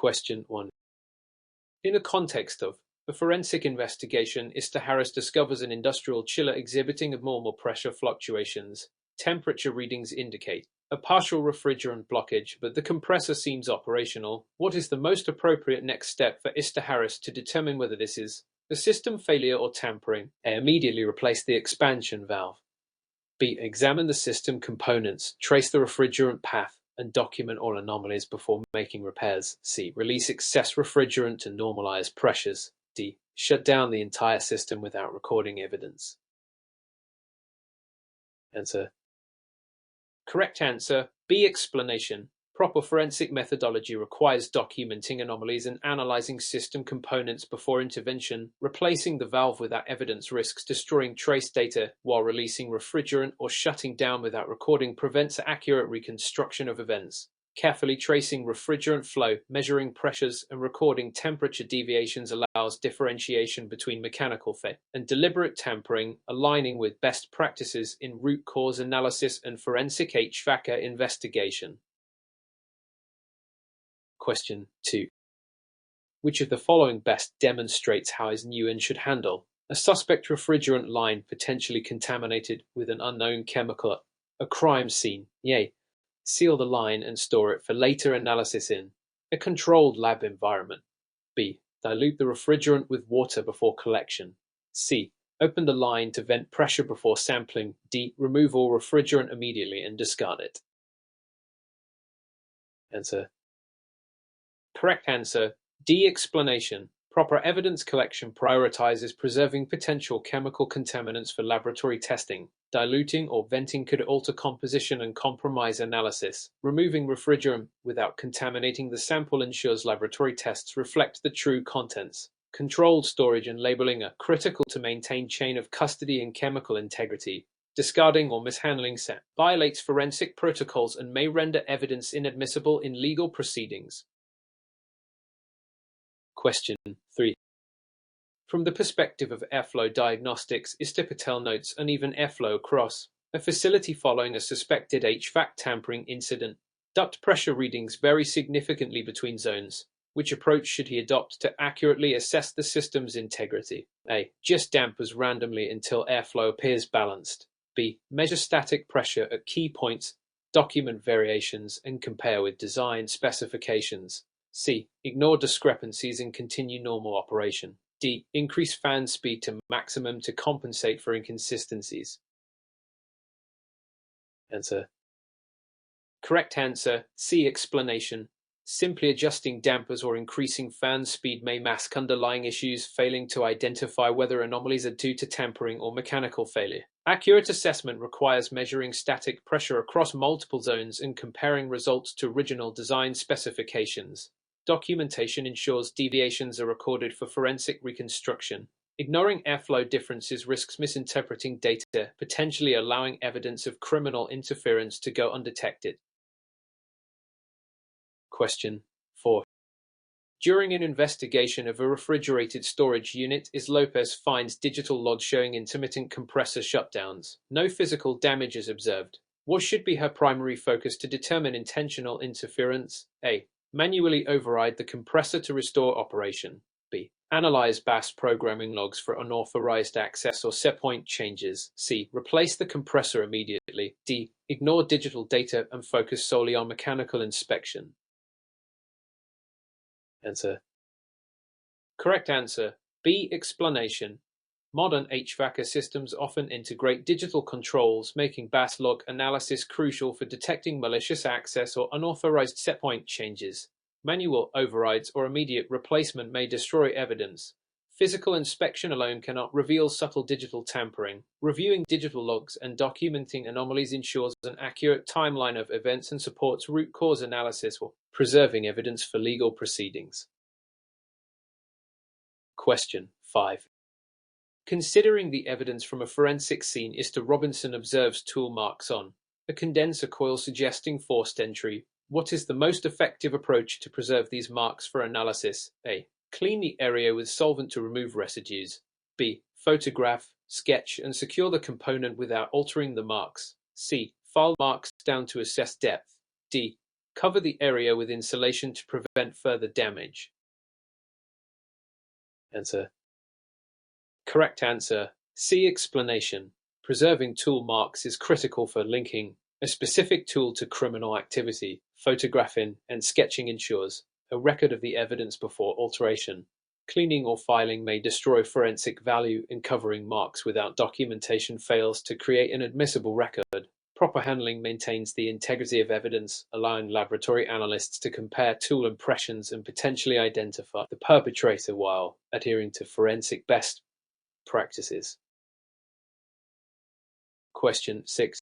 Question 1. In the context of a forensic investigation, Mr. Harris discovers an industrial chiller exhibiting abnormal pressure fluctuations. Temperature readings indicate a partial refrigerant blockage, but the compressor seems operational. What is the most appropriate next step for Mr. Harris to determine whether this is a system failure or tampering? A. Immediately replace the expansion valve. B. Examine the system components, trace the refrigerant path, and document all anomalies before making repairs. C. Release excess refrigerant to normalize pressures. D. Shut down the entire system without recording evidence. Answer. Correct answer, B. Explanation. Proper forensic methodology requires documenting anomalies and analyzing system components before intervention. Replacing the valve without evidence risks destroying trace data, while releasing refrigerant or shutting down without recording prevents accurate reconstruction of events. Carefully tracing refrigerant flow, measuring pressures, and recording temperature deviations allows differentiation between mechanical failure and deliberate tampering, aligning with best practices in root cause analysis and forensic HVACR investigation. Question 2. Which of the following best demonstrates how a UN should handle a suspect refrigerant line potentially contaminated with an unknown chemical at a crime scene? A. Seal the line and store it for later analysis in a controlled lab environment. B. Dilute the refrigerant with water before collection. C. Open the line to vent pressure before sampling. D. Remove all refrigerant immediately and discard it. Answer. Correct answer, D. Explanation. Proper evidence collection prioritizes preserving potential chemical contaminants for laboratory testing. Diluting or venting could alter composition and compromise analysis. Removing refrigerant without contaminating the sample ensures laboratory tests reflect the true contents. Controlled storage and labeling are critical to maintain chain of custody and chemical integrity. Discarding or mishandling sample violates forensic protocols and may render evidence inadmissible in legal proceedings. Question 3. From the perspective of airflow diagnostics, Mr. Patel notes uneven airflow across a facility following a suspected HVAC tampering incident. Duct pressure readings vary significantly between zones. Which approach should he adopt to accurately assess the system's integrity? A. Adjust dampers randomly until airflow appears balanced. B. Measure static pressure at key points, document variations, and compare with design specifications. C. Ignore discrepancies and continue normal operation. D. Increase fan speed to maximum to compensate for inconsistencies. Answer. Correct answer, C. Explanation. Simply adjusting dampers or increasing fan speed may mask underlying issues, failing to identify whether anomalies are due to tampering or mechanical failure. Accurate assessment requires measuring static pressure across multiple zones and comparing results to original design specifications. Documentation ensures deviations are recorded for forensic reconstruction. Ignoring airflow differences risks misinterpreting data, potentially allowing evidence of criminal interference to go undetected. Question 4. During an investigation of a refrigerated storage unit, Lopez finds digital logs showing intermittent compressor shutdowns. No physical damage is observed. What should be her primary focus to determine intentional interference? A. Manually override the compressor to restore operation. B. Analyze BAS programming logs for unauthorized access or setpoint changes. C. Replace the compressor immediately. D. Ignore digital data and focus solely on mechanical inspection. Answer. Correct answer, B. Explanation. Modern HVACR systems often integrate digital controls, making BAS log analysis crucial for detecting malicious access or unauthorized setpoint changes. Manual overrides or immediate replacement may destroy evidence. Physical inspection alone cannot reveal subtle digital tampering. Reviewing digital logs and documenting anomalies ensures an accurate timeline of events and supports root cause analysis while preserving evidence for legal proceedings. Question 5. Considering the evidence from a forensic scene, Mr. Robinson observes tool marks on a condenser coil suggesting forced entry. What is the most effective approach to preserve these marks for analysis? A. Clean the area with solvent to remove residues. B. Photograph, sketch, and secure the component without altering the marks. C. File marks down to assess depth. D. Cover the area with insulation to prevent further damage. Answer. Correct answer. C. Explanation. Preserving tool marks is critical for linking a specific tool to criminal activity. Photographing and sketching ensures a record of the evidence before alteration. Cleaning or filing may destroy forensic value, and covering marks without documentation fails to create an admissible record. Proper handling maintains the integrity of evidence, allowing laboratory analysts to compare tool impressions and potentially identify the perpetrator while adhering to forensic best practices. Question 6.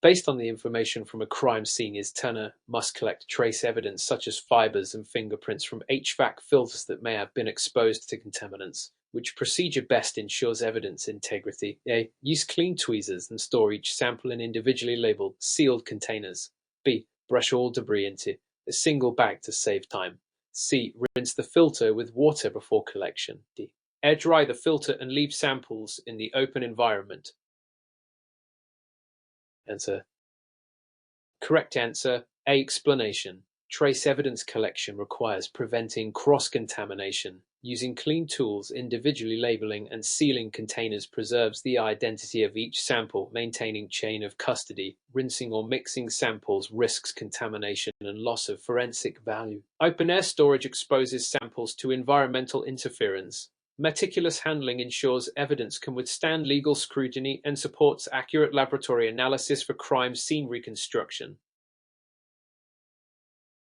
Based on the information from a crime scene, is Turner must collect trace evidence such as fibers and fingerprints from HVAC filters that may have been exposed to contaminants. Which procedure best ensures evidence integrity? A. Use clean tweezers and store each sample in individually labeled, sealed containers. B. Brush all debris into a single bag to save time. C. Rinse the filter with water before collection. D. Air dry the filter and leave samples in the open environment. Answer. Correct answer. A. Explanation. Trace evidence collection requires preventing cross-contamination. Using clean tools, individually labeling and sealing containers preserves the identity of each sample, maintaining chain of custody. Rinsing or mixing samples risks contamination and loss of forensic value. Open-air storage exposes samples to environmental interference. Meticulous handling ensures evidence can withstand legal scrutiny and supports accurate laboratory analysis for crime scene reconstruction.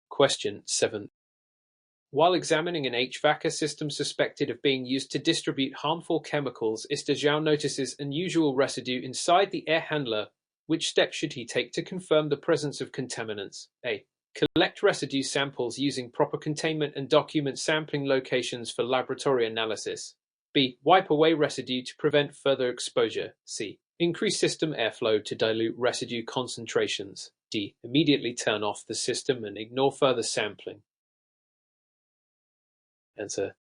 Question 7. While examining an HVACR system suspected of being used to distribute harmful chemicals, Istajau notices unusual residue inside the air handler. Which steps should he take to confirm the presence of contaminants? A. Collect residue samples using proper containment and document sampling locations for laboratory analysis. B. Wipe away residue to prevent further exposure. C. Increase system airflow to dilute residue concentrations. D. Immediately turn off the system and ignore further sampling. Answer.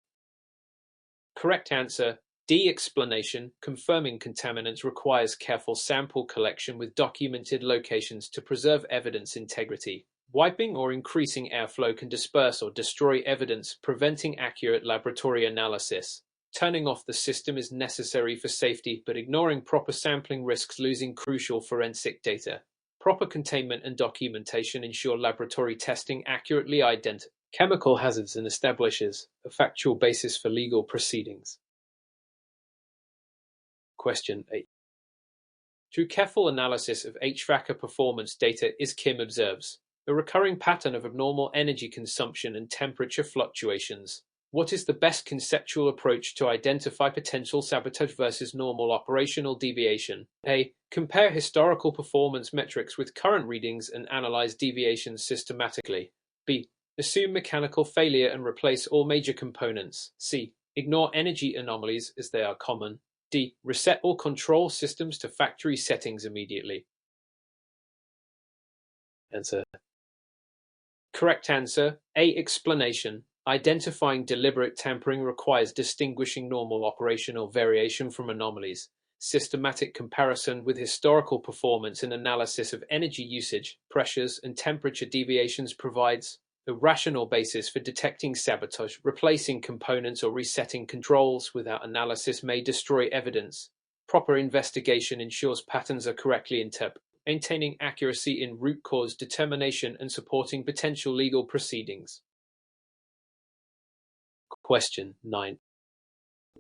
Correct answer. D. Explanation. Confirming contaminants requires careful sample collection with documented locations to preserve evidence integrity. Wiping or increasing airflow can disperse or destroy evidence, preventing accurate laboratory analysis. Turning off the system is necessary for safety, but ignoring proper sampling risks losing crucial forensic data. Proper containment and documentation ensure laboratory testing accurately identifies chemical hazards and establishes a factual basis for legal proceedings. Question 8. Through careful analysis of HVACR performance data, Kim observes a recurring pattern of abnormal energy consumption and temperature fluctuations. What is the best conceptual approach to identify potential sabotage versus normal operational deviation? A. Compare historical performance metrics with current readings and analyze deviations systematically. B. Assume mechanical failure and replace all major components. C. Ignore energy anomalies as they are common. D. Reset all control systems to factory settings immediately. Answer. Correct answer. A. Explanation. Identifying deliberate tampering requires distinguishing normal operational variation from anomalies. Systematic comparison with historical performance and analysis of energy usage, pressures, and temperature deviations provides a rational basis for detecting sabotage. Replacing components or resetting controls without analysis may destroy evidence. Proper investigation ensures patterns are correctly interpreted, maintaining accuracy in root cause determination and supporting potential legal proceedings. Question 9.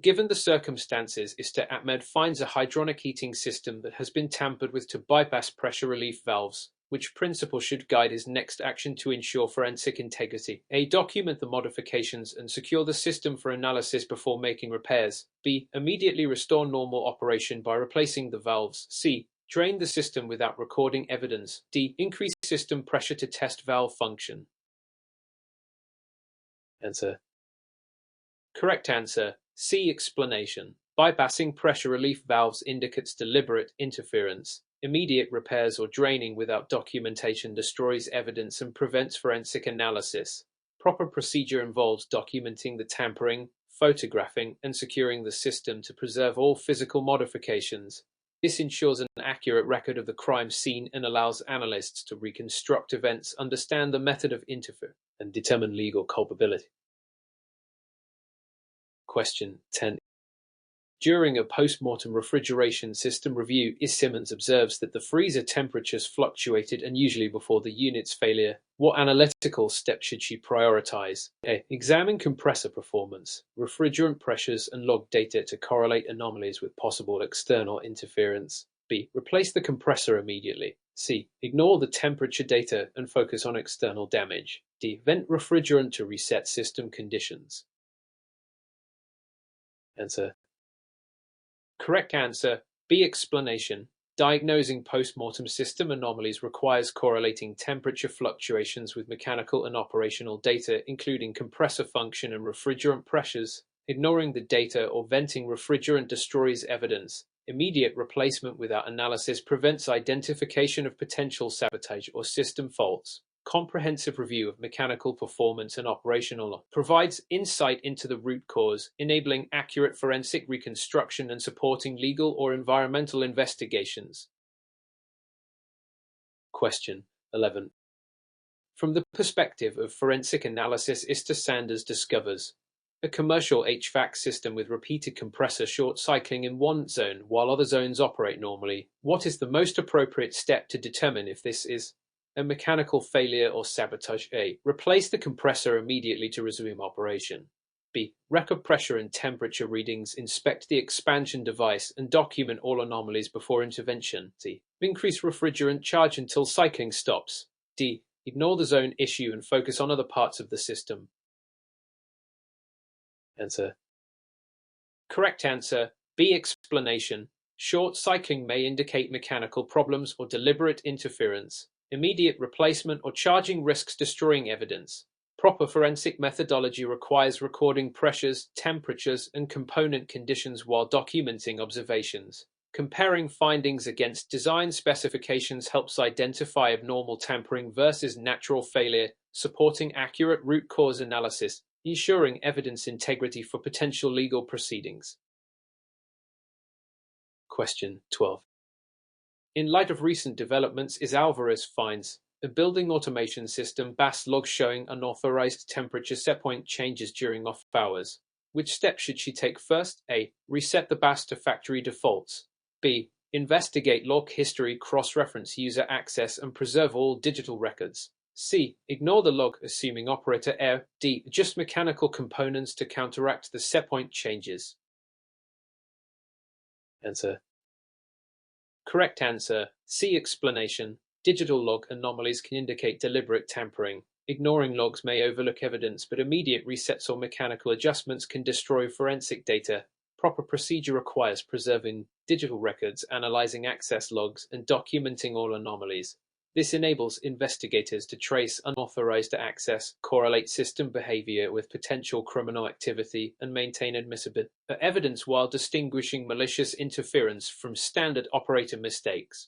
Given the circumstances, Mr. Ahmed finds a hydronic heating system that has been tampered with to bypass pressure relief valves. Which principle should guide his next action to ensure forensic integrity? A. Document the modifications and secure the system for analysis before making repairs. B. Immediately restore normal operation by replacing the valves. C. Drain the system without recording evidence. D. Increase system pressure to test valve function. Answer. Correct answer. C. Explanation. Bypassing pressure relief valves indicates deliberate interference. Immediate repairs or draining without documentation destroys evidence and prevents forensic analysis. Proper procedure involves documenting the tampering, photographing, and securing the system to preserve all physical modifications. This ensures an accurate record of the crime scene and allows analysts to reconstruct events, understand the method of interference, and determine legal culpability. Question 10. During a post-mortem refrigeration system review, Simmons observes that the freezer temperatures fluctuated unusually before the unit's failure. What analytical steps should she prioritize? A. Examine compressor performance, refrigerant pressures, and log data to correlate anomalies with possible external interference. B. Replace the compressor immediately. C. Ignore the temperature data and focus on external damage. D. Vent refrigerant to reset system conditions. Answer. Correct answer, B. Explanation. Diagnosing post-mortem system anomalies requires correlating temperature fluctuations with mechanical and operational data, including compressor function and refrigerant pressures. Ignoring the data or venting refrigerant destroys evidence. Immediate replacement without analysis prevents identification of potential sabotage or system faults. Comprehensive review of mechanical performance and operational provides insight into the root cause, enabling accurate forensic reconstruction and supporting legal or environmental investigations. Question 11. From the perspective of forensic analysis, Mr. Sanders discovers a commercial HVAC system with repeated compressor short cycling in one zone while other zones operate normally. What is the most appropriate step to determine if this is a mechanical failure or sabotage? A. Replace the compressor immediately to resume operation. B. Record pressure and temperature readings, inspect the expansion device, and document all anomalies before intervention. C. Increase refrigerant charge until cycling stops. D. Ignore the zone issue and focus on other parts of the system. Answer. Correct answer, B. Explanation. Short cycling may indicate mechanical problems or deliberate interference. Immediate replacement or charging risks destroying evidence. Proper forensic methodology requires recording pressures, temperatures, and component conditions while documenting observations. Comparing findings against design specifications helps identify abnormal tampering versus natural failure, supporting accurate root cause analysis, ensuring evidence integrity for potential legal proceedings. Question 12. In light of recent developments, Alvarez finds a building automation system BAS log showing unauthorized temperature setpoint changes during off hours. Which steps should she take first? A. Reset the BAS to factory defaults. B. Investigate log history, cross-reference user access, and preserve all digital records. C. Ignore the log, assuming operator error. D. Adjust mechanical components to counteract the setpoint changes. Answer. Correct answer, C. Explanation. Digital log anomalies can indicate deliberate tampering. Ignoring logs may overlook evidence, but immediate resets or mechanical adjustments can destroy forensic data. Proper procedure requires preserving digital records, analyzing access logs, and documenting all anomalies. This enables investigators to trace unauthorized access, correlate system behavior with potential criminal activity, and maintain admissible evidence while distinguishing malicious interference from standard operator mistakes.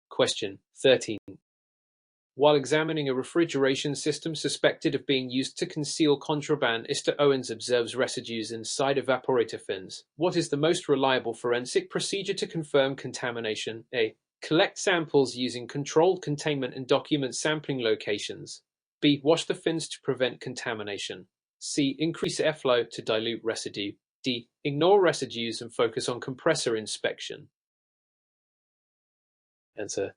Question 13. While examining a refrigeration system suspected of being used to conceal contraband, Mr. Owens observes residues inside evaporator fins. What is the most reliable forensic procedure to confirm contamination? A. Collect samples using controlled containment and document sampling locations. B. Wash the fins to prevent contamination. C. Increase airflow to dilute residue. D. Ignore residues and focus on compressor inspection. Answer.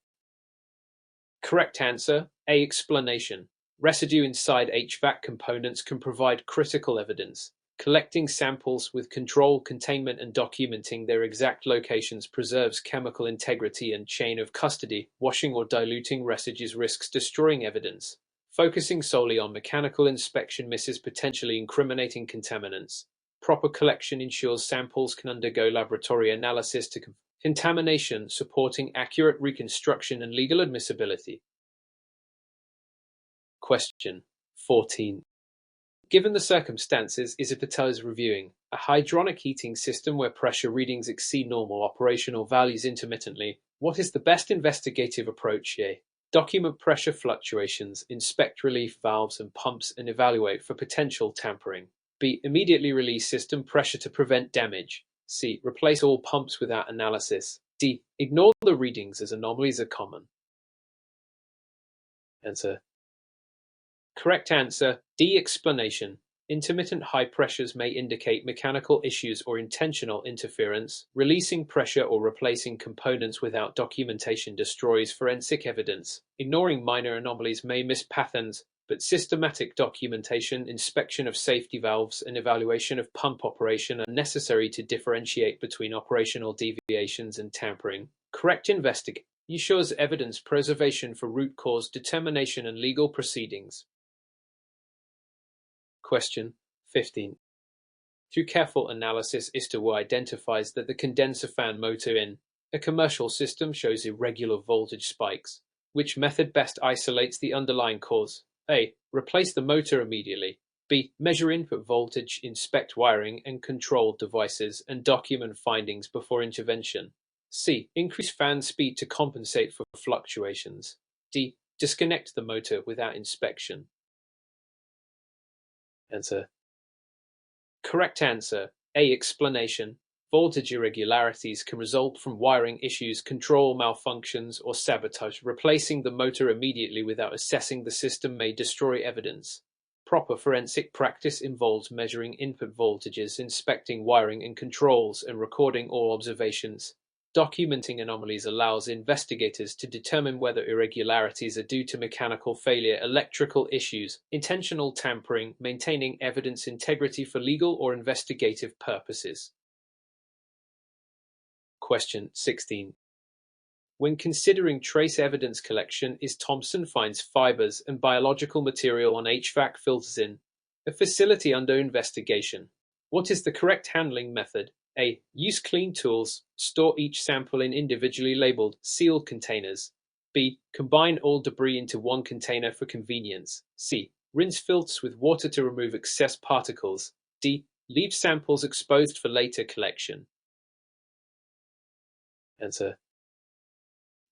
Correct answer, A. Explanation. Residue inside HVAC components can provide critical evidence. Collecting samples with control, containment, and documenting their exact locations preserves chemical integrity and chain of custody. Washing or diluting residues risks destroying evidence. Focusing solely on mechanical inspection misses potentially incriminating contaminants. Proper collection ensures samples can undergo laboratory analysis to confirm contamination, supporting accurate reconstruction and legal admissibility. Question 14. Given the circumstances, Patel is reviewing a hydronic heating system where pressure readings exceed normal operational values intermittently. What is the best investigative approach here? Document pressure fluctuations, inspect relief valves and pumps, and evaluate for potential tampering. B. Immediately release system pressure to prevent damage. C. Replace all pumps without analysis. D. Ignore the readings as anomalies are common. Answer. Correct answer, D. Explanation. Intermittent high pressures may indicate mechanical issues or intentional interference. Releasing pressure or replacing components without documentation destroys forensic evidence. Ignoring minor anomalies may miss patterns, but systematic documentation, inspection of safety valves, and evaluation of pump operation are necessary to differentiate between operational deviations and tampering. Correct investigation ensures evidence preservation for root cause determination and legal proceedings. Question 15. Through careful analysis, ISTA identifies that the condenser fan motor in a commercial system shows irregular voltage spikes. Which method best isolates the underlying cause? A. Replace the motor immediately. B. Measure input voltage, inspect wiring and control devices, and document findings before intervention. C. Increase fan speed to compensate for fluctuations. D. Disconnect the motor without inspection. Answer. Correct answer, A. Explanation. Voltage irregularities can result from wiring issues, control malfunctions, or sabotage. Replacing the motor immediately without assessing the system may destroy evidence. Proper forensic practice involves measuring input voltages, inspecting wiring and controls, and recording all observations. Documenting anomalies allows investigators to determine whether irregularities are due to mechanical failure, electrical issues, intentional tampering, maintaining evidence integrity for legal or investigative purposes. Question 16. When considering trace evidence collection, Thompson finds fibers and biological material on HVAC filters in a facility under investigation. What is the correct handling method? A. Use clean tools. Store each sample in individually labeled, sealed containers. B. Combine all debris into one container for convenience. C. Rinse filters with water to remove excess particles. D. Leave samples exposed for later collection. Answer.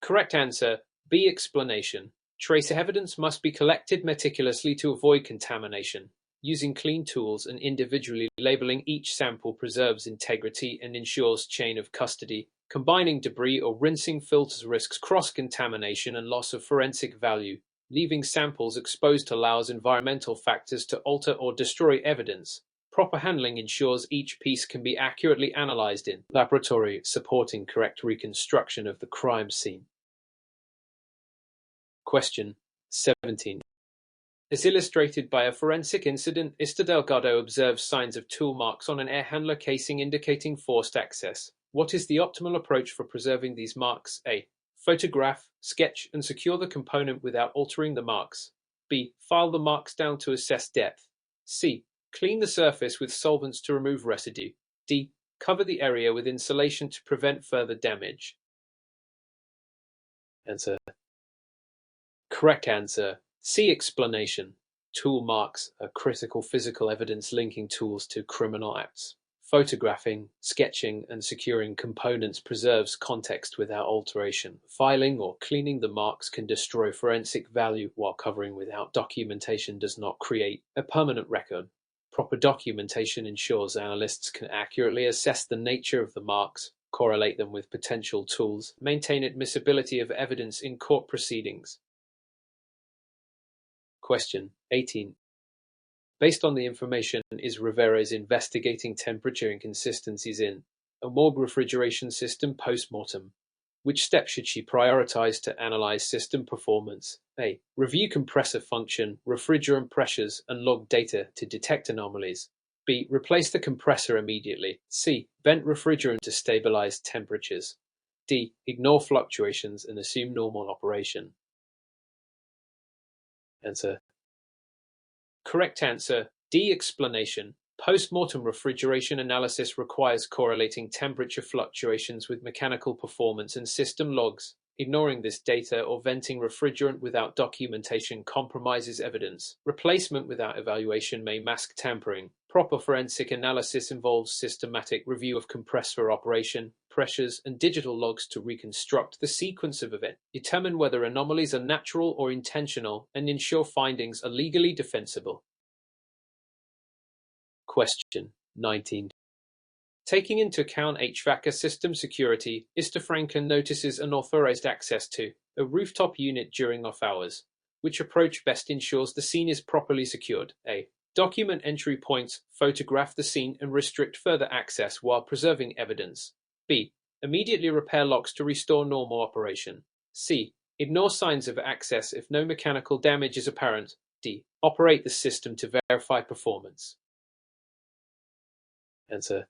Correct answer, B. Explanation. Trace evidence must be collected meticulously to avoid contamination. Using clean tools and individually labeling each sample preserves integrity and ensures chain of custody. Combining debris or rinsing filters risks cross-contamination and loss of forensic value. Leaving samples exposed allows environmental factors to alter or destroy evidence. Proper handling ensures each piece can be accurately analyzed in laboratory, supporting correct reconstruction of the crime scene. Question 17. As illustrated by a forensic incident, Delgado observes signs of tool marks on an air handler casing indicating forced access. What is the optimal approach for preserving these marks? A. Photograph, sketch, and secure the component without altering the marks. B. File the marks down to assess depth. C. Clean the surface with solvents to remove residue. D. Cover the area with insulation to prevent further damage. Answer. Correct answer, C. Explanation. Tool marks are critical physical evidence linking tools to criminal acts. Photographing, sketching, and securing components preserves context without alteration. Filing or cleaning the marks can destroy forensic value, while covering without documentation does not create a permanent record. Proper documentation ensures analysts can accurately assess the nature of the marks, correlate them with potential tools, maintain admissibility of evidence in court proceedings. Question 18. Based on the information, is Rivera's investigating temperature inconsistencies in a morgue refrigeration system post-mortem? Which steps should she prioritize to analyze system performance? A. Review compressor function, refrigerant pressures, and log data to detect anomalies. B. Replace the compressor immediately. C. Vent refrigerant to stabilize temperatures. D. Ignore fluctuations and assume normal operation. Answer. Correct answer, D. Explanation. Post-mortem refrigeration analysis requires correlating temperature fluctuations with mechanical performance and system logs. Ignoring this data or venting refrigerant without documentation compromises evidence. Replacement without evaluation may mask tampering. Proper forensic analysis involves systematic review of compressor operation, pressures, and digital logs to reconstruct the sequence of events, determine whether anomalies are natural or intentional, and ensure findings are legally defensible. Question 19. Taking into account HVACR system security, HRConquer notices unauthorized access to a rooftop unit during off hours. Which approach best ensures the scene is properly secured? A. Document entry points, photograph the scene, and restrict further access while preserving evidence. B. Immediately repair locks to restore normal operation. C. Ignore signs of access if no mechanical damage is apparent. D. Operate the system to verify performance. Answer.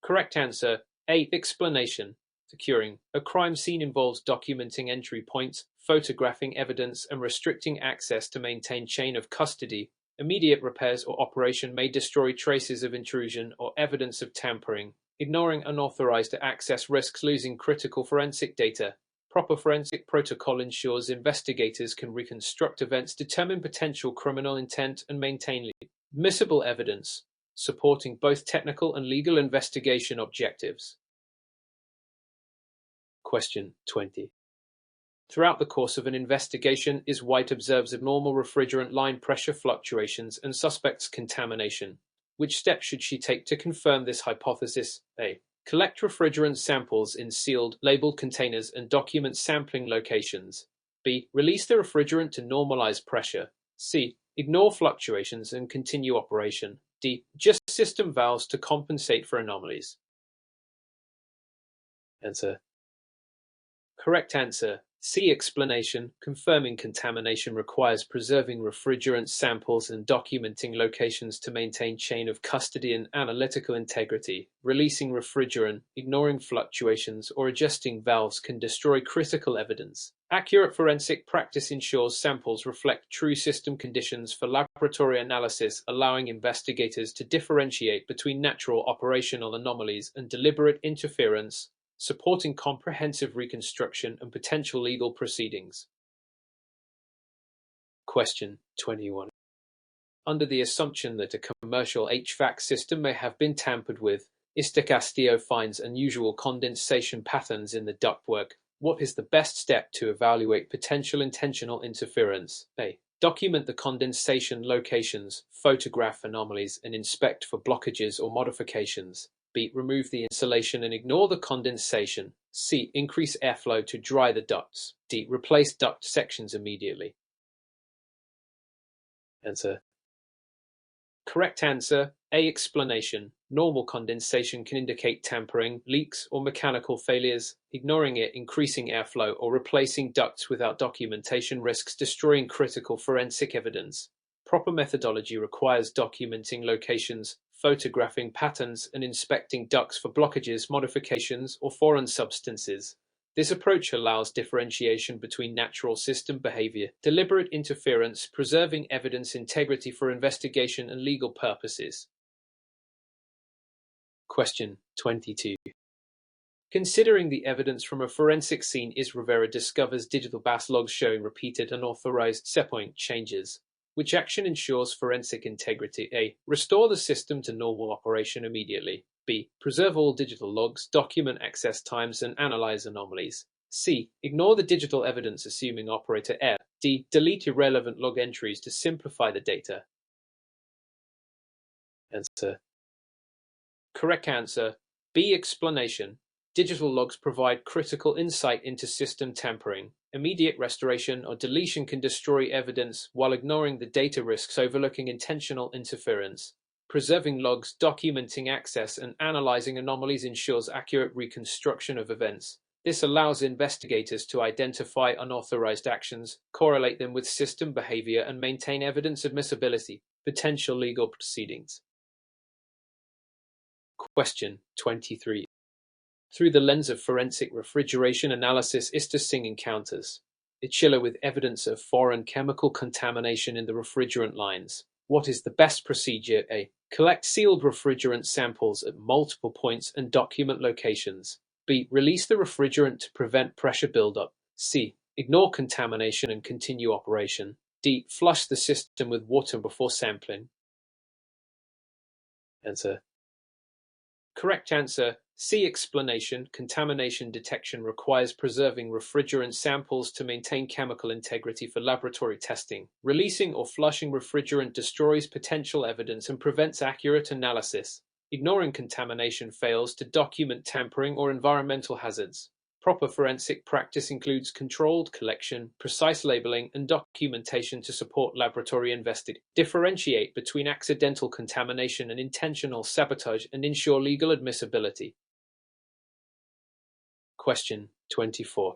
Correct answer. A. Explanation. Securing a crime scene involves documenting entry points, photographing evidence, and restricting access to maintain chain of custody. Immediate repairs or operation may destroy traces of intrusion or evidence of tampering. Ignoring unauthorized access risks losing critical forensic data. Proper forensic protocol ensures investigators can reconstruct events, determine potential criminal intent, and maintain admissible evidence, supporting both technical and legal investigation objectives. Question 20. Throughout the course of an investigation, is White observes abnormal refrigerant line pressure fluctuations and suspects contamination. Which steps should she take to confirm this hypothesis? A. Collect refrigerant samples in sealed, labeled containers and document sampling locations. B. Release the refrigerant to normalize pressure. C. Ignore fluctuations and continue operation. D. Adjust system valves to compensate for anomalies. Answer. Correct answer. C. Explanation. Confirming contamination requires preserving refrigerant samples and documenting locations to maintain chain of custody and analytical integrity. Releasing refrigerant, ignoring fluctuations, or adjusting valves can destroy critical evidence. Accurate forensic practice ensures samples reflect true system conditions for laboratory analysis, allowing investigators to differentiate between natural operational anomalies and deliberate interference, supporting comprehensive reconstruction and potential legal proceedings. Question 21. Under the assumption that a commercial HVAC system may have been tampered with, Mr. Castillo finds unusual condensation patterns in the ductwork. What is the best step to evaluate potential intentional interference? A. Document the condensation locations, photograph anomalies, and inspect for blockages or modifications. B. Remove the insulation and ignore the condensation. C. Increase airflow to dry the ducts. D. Replace duct sections immediately. Answer. Correct answer. A. Explanation. Normal condensation can indicate tampering, leaks, or mechanical failures. Ignoring it, increasing airflow, or replacing ducts without documentation risks destroying critical forensic evidence. Proper methodology requires documenting locations, photographing patterns, and inspecting ducts for blockages, modifications, or foreign substances. This approach allows differentiation between natural system behavior, deliberate interference, preserving evidence integrity for investigation and legal purposes. Question 22. Considering the evidence from a forensic scene, Rivera discovers digital BAS logs showing repeated unauthorized setpoint changes. Which action ensures forensic integrity? A. Restore the system to normal operation immediately. B. Preserve all digital logs, document access times, and analyze anomalies. C. Ignore the digital evidence assuming operator error. D. Delete irrelevant log entries to simplify the data. Answer. Correct answer. B. Explanation. Digital logs provide critical insight into system tampering. Immediate restoration or deletion can destroy evidence while ignoring the data risks, overlooking intentional interference. Preserving logs, documenting access, and analyzing anomalies ensures accurate reconstruction of events. This allows investigators to identify unauthorized actions, correlate them with system behavior, and maintain evidence admissibility. Potential legal proceedings. Question 23. Through the lens of forensic refrigeration analysis, Mr. Singh encounters a chiller with evidence of foreign chemical contamination in the refrigerant lines. What is the best procedure? A. Collect sealed refrigerant samples at multiple points and document locations. B. Release the refrigerant to prevent pressure buildup. C. Ignore contamination and continue operation. D. Flush the system with water before sampling. Answer. Correct answer. C. Explanation. Contamination detection requires preserving refrigerant samples to maintain chemical integrity for laboratory testing. Releasing or flushing refrigerant destroys potential evidence and prevents accurate analysis. Ignoring contamination fails to document tampering or environmental hazards. Proper forensic practice includes controlled collection, precise labeling, and documentation to support laboratory investigation. Differentiate between accidental contamination and intentional sabotage and ensure legal admissibility. Question 24.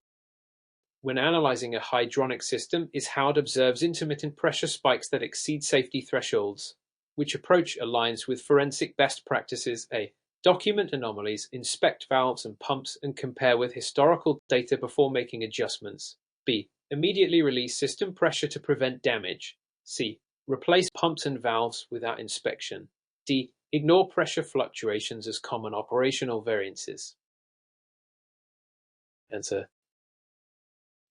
When analyzing a hydronic system, Howard observes intermittent pressure spikes that exceed safety thresholds. Which approach aligns with forensic best practices? A. Document anomalies, inspect valves and pumps, and compare with historical data before making adjustments. B. Immediately release system pressure to prevent damage. C. Replace pumps and valves without inspection. D. Ignore pressure fluctuations as common operational variances. Answer.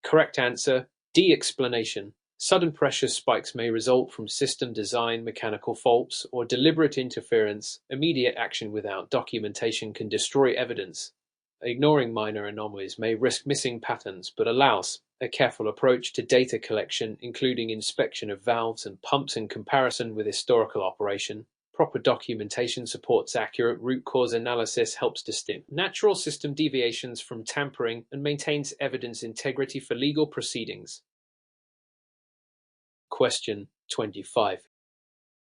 Correct answer, D. Explanation. Sudden pressure spikes may result from system design, mechanical faults, or deliberate interference. Immediate action without documentation can destroy evidence. Ignoring minor anomalies may risk missing patterns, but allows a careful approach to data collection, including inspection of valves and pumps in comparison with historical operation. Proper documentation supports accurate root cause analysis, helps distinguish natural system deviations from tampering, and maintains evidence integrity for legal proceedings. Question 25.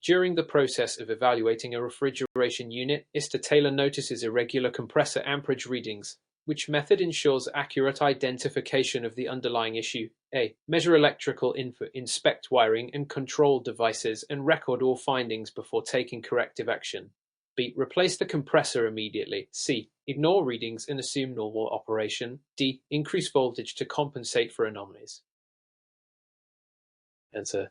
During the process of evaluating a refrigeration unit, Taylor notices irregular compressor amperage readings. Which method ensures accurate identification of the underlying issue? A. Measure electrical input, inspect wiring and control devices, and record all findings before taking corrective action. B. Replace the compressor immediately. C. Ignore readings and assume normal operation. D. Increase voltage to compensate for anomalies. Answer.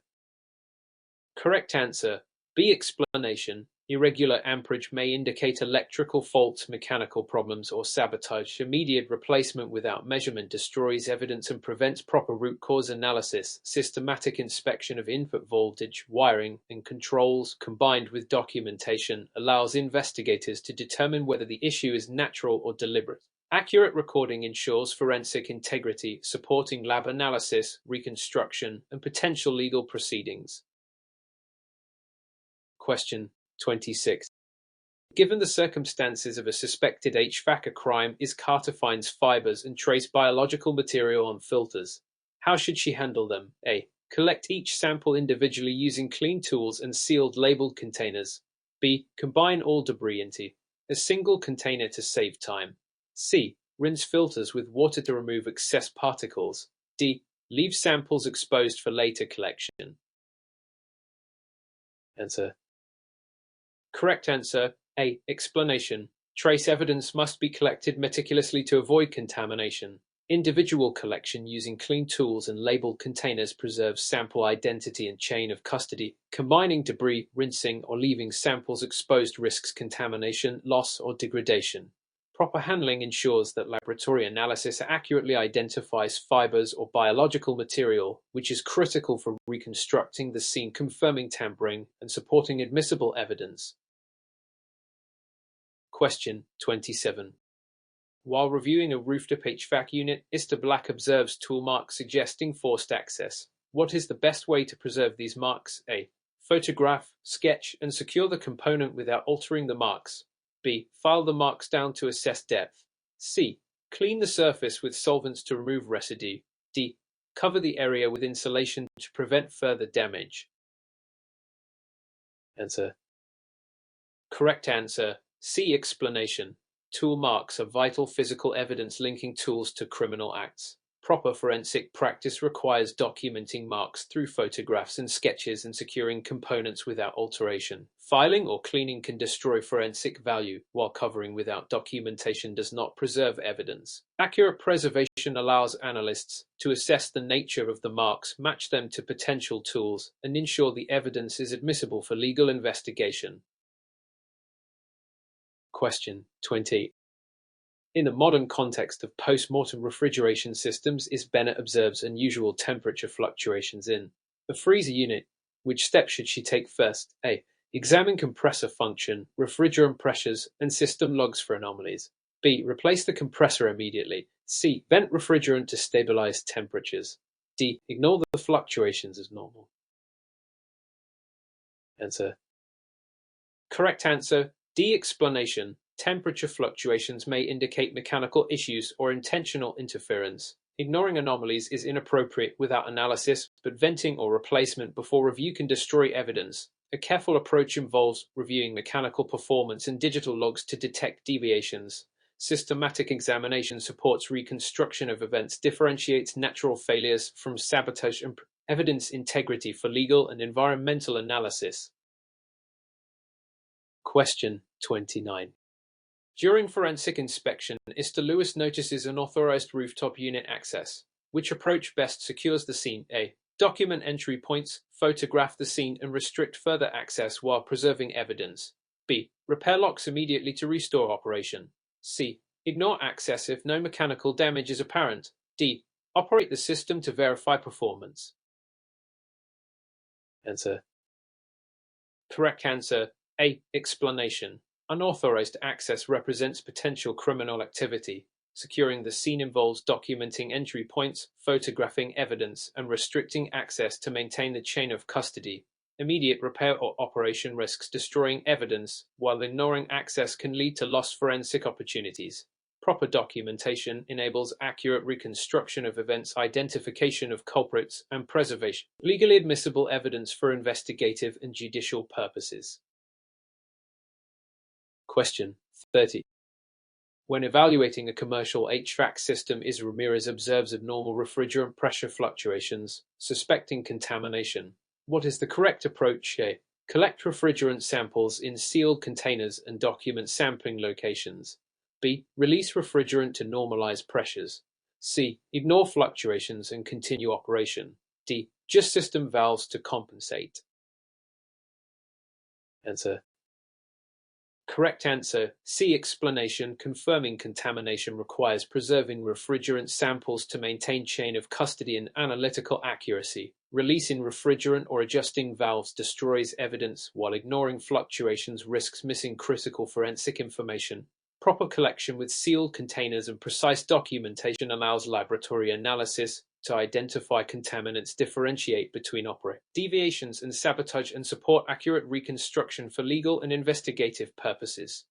Correct answer, B. Explanation. Irregular amperage may indicate electrical faults, mechanical problems, or sabotage. Immediate replacement without measurement destroys evidence and prevents proper root cause analysis. Systematic inspection of input voltage, wiring, and controls, combined with documentation, allows investigators to determine whether the issue is natural or deliberate. Accurate recording ensures forensic integrity, supporting lab analysis, reconstruction, and potential legal proceedings. Question 26. Given the circumstances of a suspected HVACR crime, Carter finds fibers and trace biological material on filters. How should she handle them? A. Collect each sample individually using clean tools and sealed labeled containers. B. Combine all debris into a single container to save time. C. Rinse filters with water to remove excess particles. D. Leave samples exposed for later collection. Answer. Correct answer, A. Explanation. Trace evidence must be collected meticulously to avoid contamination. Individual collection using clean tools and labeled containers preserves sample identity and chain of custody. Combining debris, rinsing, or leaving samples exposed risks contamination, loss, or degradation. Proper handling ensures that laboratory analysis accurately identifies fibers or biological material, which is critical for reconstructing the scene, confirming tampering, and supporting admissible evidence. Question 27. While reviewing a rooftop HVAC unit, Mr. Black observes tool marks suggesting forced access. What is the best way to preserve these marks? A. Photograph, sketch, and secure the component without altering the marks. B. File the marks down to assess depth. C. Clean the surface with solvents to remove residue. D. Cover the area with insulation to prevent further damage. Answer. Correct answer, C. Explanation. Tool marks are vital physical evidence linking tools to criminal acts. Proper forensic practice requires documenting marks through photographs and sketches and securing components without alteration. Filing or cleaning can destroy forensic value, while covering without documentation does not preserve evidence. Accurate preservation allows analysts to assess the nature of the marks, match them to potential tools, and ensure the evidence is admissible for legal investigation. Question 20. In the modern context of post-mortem refrigeration systems, Bennett observes unusual temperature fluctuations in a freezer unit. Which steps should she take first? A. Examine compressor function, refrigerant pressures, and system logs for anomalies. B. Replace the compressor immediately. C. Vent refrigerant to stabilize temperatures. D. Ignore the fluctuations as normal. Answer. Correct answer, D. Explanation. Temperature fluctuations may indicate mechanical issues or intentional interference. Ignoring anomalies is inappropriate without analysis, but venting or replacement before review can destroy evidence. A careful approach involves reviewing mechanical performance and digital logs to detect deviations. Systematic examination supports reconstruction of events, differentiates natural failures from sabotage, and evidence integrity for legal and environmental analysis. Question 29. During forensic inspection, Mr. Lewis notices unauthorized rooftop unit access. Which approach best secures the scene? A. Document entry points, photograph the scene, and restrict further access while preserving evidence. B. Repair locks immediately to restore operation. C. Ignore access if no mechanical damage is apparent. D. Operate the system to verify performance. Answer. Correct answer. A. Explanation. Unauthorized access represents potential criminal activity. Securing the scene involves documenting entry points, photographing evidence, and restricting access to maintain the chain of custody. Immediate repair or operation risks destroying evidence, while ignoring access can lead to lost forensic opportunities. Proper documentation enables accurate reconstruction of events, identification of culprits, and preservation of legally admissible evidence for investigative and judicial purposes. Question 30. When evaluating a commercial HVAC system, Ramirez observes abnormal refrigerant pressure fluctuations, suspecting contamination. What is the correct approach? A. Collect refrigerant samples in sealed containers and document sampling locations. B. Release refrigerant to normalize pressures. C. Ignore fluctuations and continue operation. D. Adjust system valves to compensate. Answer. Correct answer. C. Explanation. Confirming contamination requires preserving refrigerant samples to maintain chain of custody and analytical accuracy. Releasing refrigerant or adjusting valves destroys evidence, while ignoring fluctuations risks missing critical forensic information. Proper collection with sealed containers and precise documentation allows laboratory analysis to identify contaminants, differentiate between deviations and sabotage, and support accurate reconstruction for legal and investigative purposes.